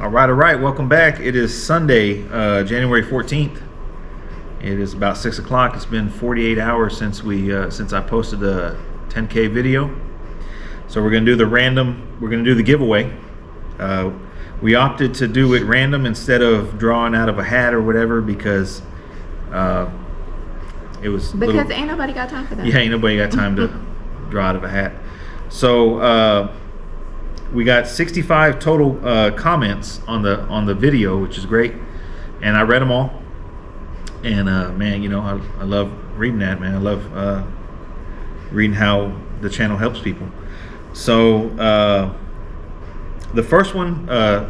All right. Welcome back. It is Sunday, January 14th. It is about 6 o'clock. It's been 48 hours since I posted the 10K video. So we're gonna do the giveaway. We opted to do it random instead of drawing out of a hat or whatever because it was ain't nobody got time for that. Yeah, ain't nobody got time to draw out of a hat. So we got 65 total comments on the video, which is great, and I read them all. And man, you know, I love reading that, man. I love reading how the channel helps people. So the first one,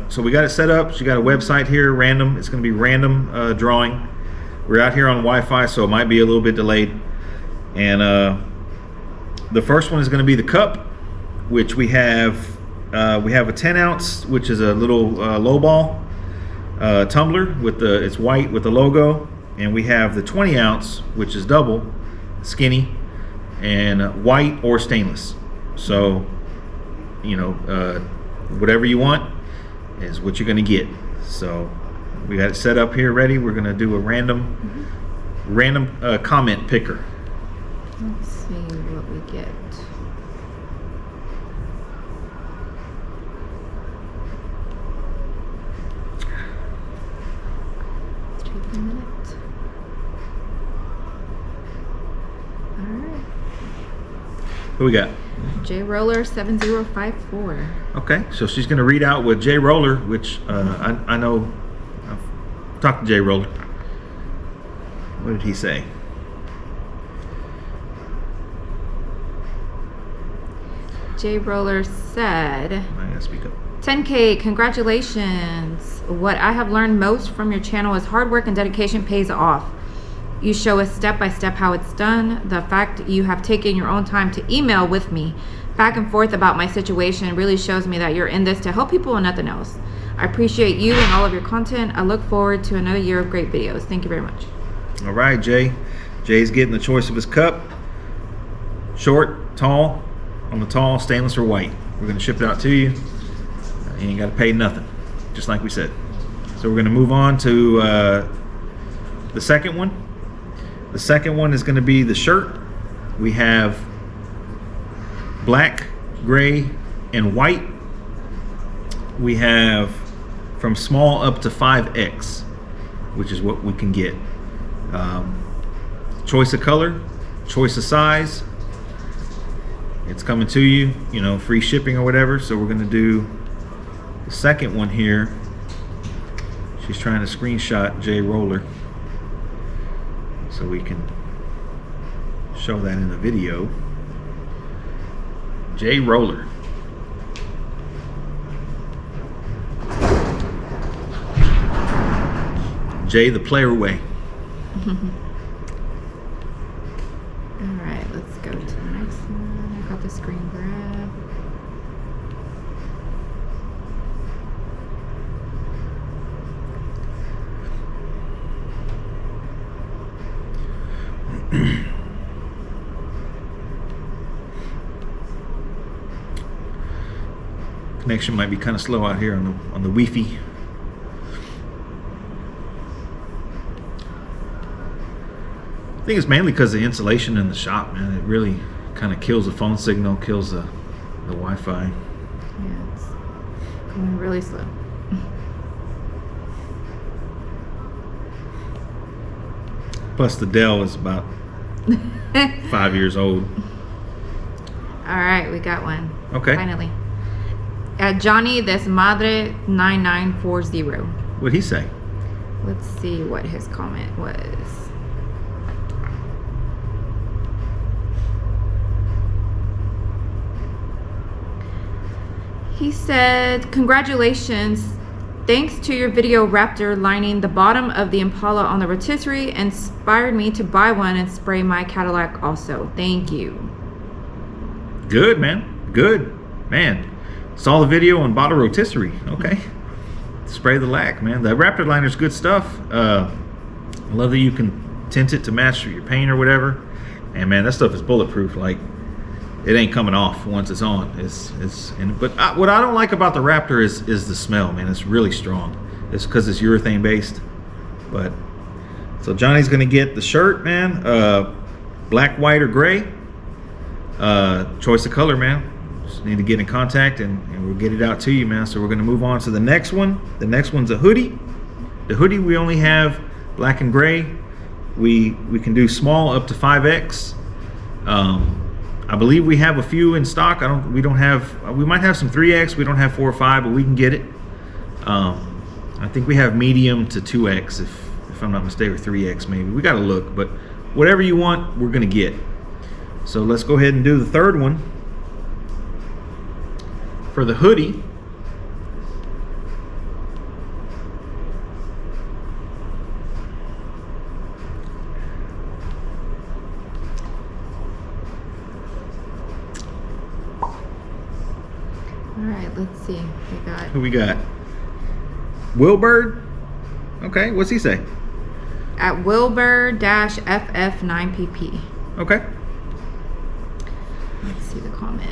so we got it set up. She got a website here, random. It's going to be random drawing. We're out here on Wi-Fi, so it might be a little bit delayed. And the first one is going to be the cup, which we have a 10 ounce, which is a little low ball tumbler with it's white with the logo. And we have the 20 ounce, which is double, skinny, and white or stainless. So, you know, whatever you want is what you're gonna get. So we got it set up here ready. We're gonna do a random comment picker. Let's see what we get. It's taking a minute. Who we got? J Roller 7054. Okay, so she's gonna read out with J Roller, which I know. I've talked to J Roller. What did he say? J Roller said, I gotta speak up. 10K, congratulations. What I have learned most from your channel is hard work and dedication pays off. You show us step by step how it's done. The fact you have taken your own time to email with me back and forth about my situation really shows me that you're in this to help people and nothing else. I appreciate you and all of your content. I look forward to another year of great videos. Thank you very much. All right, Jay. Jay's getting the choice of his cup. Short, tall. On the tall, stainless or white. We're gonna ship it out to you. You ain't gotta pay nothing, just like we said. So we're gonna move on to the second one. The second one is going to be the shirt. We have black, gray, and white. We have from small up to 5X, which is what we can get. Choice of color, choice of size. It's coming to you, you know, free shipping or whatever. So we're going to do the second one here. She's trying to screenshot J Roller, so we can show that in the video. J Roller. Jay the player away. All right, let's go to the next one. I got the screen grab. Connection might be kind of slow out here on the Wi-Fi. I think it's mainly because of the insulation in the shop, man. It really kind of kills the phone signal, kills the Wi-Fi. Yeah, it's going really slow. Plus the Dell is about 5 years old. All right, we got one. Okay. Finally. Johnny Desmadre 9940. What'd he say? Let's see what his comment was. He said, congratulations. Thanks to your video, Raptor lining the bottom of the Impala on the rotisserie inspired me to buy one and spray my Cadillac also. Thank you. Good, man. Good. Man. Saw the video and bought a rotisserie. Okay. Spray the lack, man. The Raptor liner's good stuff. I love that you can tint it to match your paint or whatever. And man, that stuff is bulletproof. Like, it ain't coming off once it's on. What I don't like about the Raptor is the smell, man. It's really strong. It's because it's urethane based. But so Johnny's gonna get the shirt, man. Black, white, or gray. Choice of color, man. Just need to get in contact and we'll get it out to you, man. So we're gonna move on to the next one. The next one's a hoodie. The hoodie, we only have black and gray. We can do small up to 5X. I believe we have a few in stock. We might have some 3X. We don't have 4 or 5, but we can get it. I think we have medium to 2X, if I'm not mistaken, or 3X maybe. We gotta look, but whatever you want, we're gonna get. So let's go ahead and do the third one. For the hoodie, let's see. Who we got? Wilbur. Okay, what's he say? At Wilbur-FF9PP. Okay. Let's see the comment.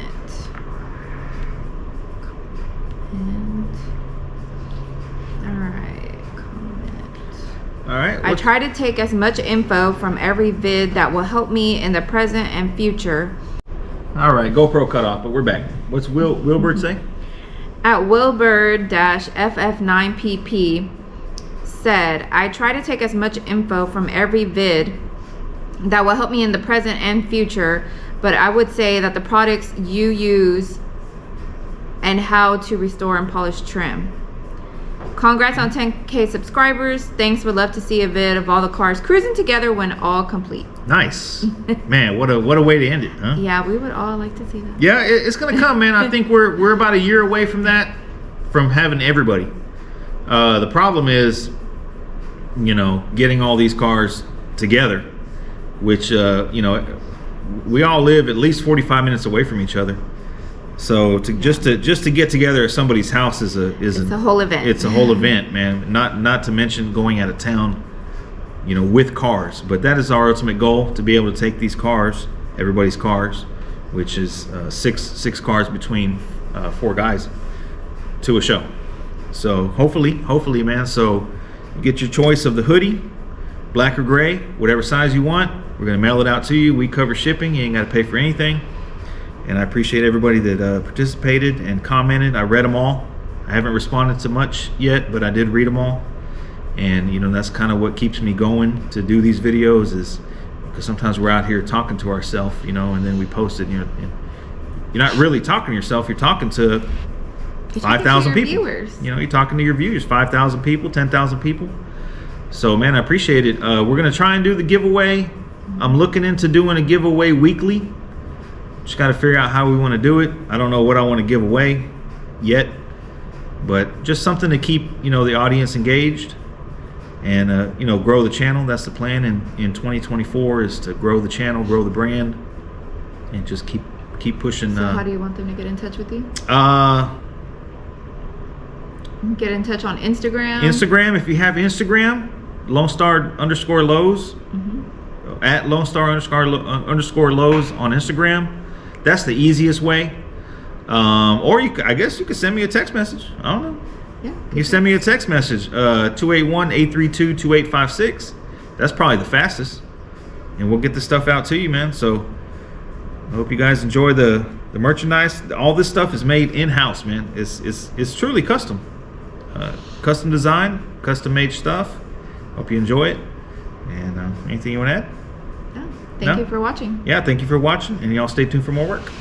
And alright, comment. Alright. I try to take as much info from every vid that will help me in the present and future. Alright, GoPro cut off, but we're back. What's Wilbur say? At Wilbur-FF9PP said, I try to take as much info from every vid that will help me in the present and future, but I would say that the products you use and how to restore and polish trim. Congrats on 10K subscribers. Thanks, would love to see a vid of all the cars cruising together when all complete. Nice. Man, what a way to end it, huh? Yeah, we would all like to see that. Yeah, it's gonna come, man. I think we're about a year away from that, from having everybody. The problem is, getting all these cars together, which we all live at least 45 minutes away from each other. So just to get together at somebody's house is a whole event. It's a whole event, man. Not to mention going out of town, with cars. But that is our ultimate goal, to be able to take these cars, everybody's cars, which is six cars between 4 guys, to a show. So hopefully, man. So you get your choice of the hoodie, black or gray, whatever size you want. We're gonna mail it out to you. We cover shipping. You ain't got to pay for anything. And I appreciate everybody that participated and commented. I read them all. I haven't responded to much yet, but I did read them all. And that's kind of what keeps me going to do these videos, is because sometimes we're out here talking to ourselves, and then we post it. And you're not really talking to yourself. You're talking to 5,000 people. Viewers. You're talking to your viewers, 5,000 people, 10,000 people. So, man, I appreciate it. We're gonna try and do the giveaway. I'm looking into doing a giveaway weekly. Just got to figure out how we want to do it. I don't know what I want to give away yet, but just something to keep the audience engaged and grow the channel. That's the plan in 2024, is to grow the channel, grow the brand, and just keep pushing. So how do you want them to get in touch with you? Get in touch on Instagram. Instagram, if you have Instagram, Lonestar_Lows. At Lonestar_Lows on Instagram. That's the easiest way. Or I guess you could send me a text message. I don't know. Yeah. You send me a text message, 281-832-2856. That's probably the fastest. And we'll get the stuff out to you, man. So I hope you guys enjoy the merchandise. All this stuff is made in-house, man. It's truly custom. Custom design, custom made stuff. Hope you enjoy it. And anything you want to add? Thank you for watching. Yeah, thank you for watching, and y'all stay tuned for more work.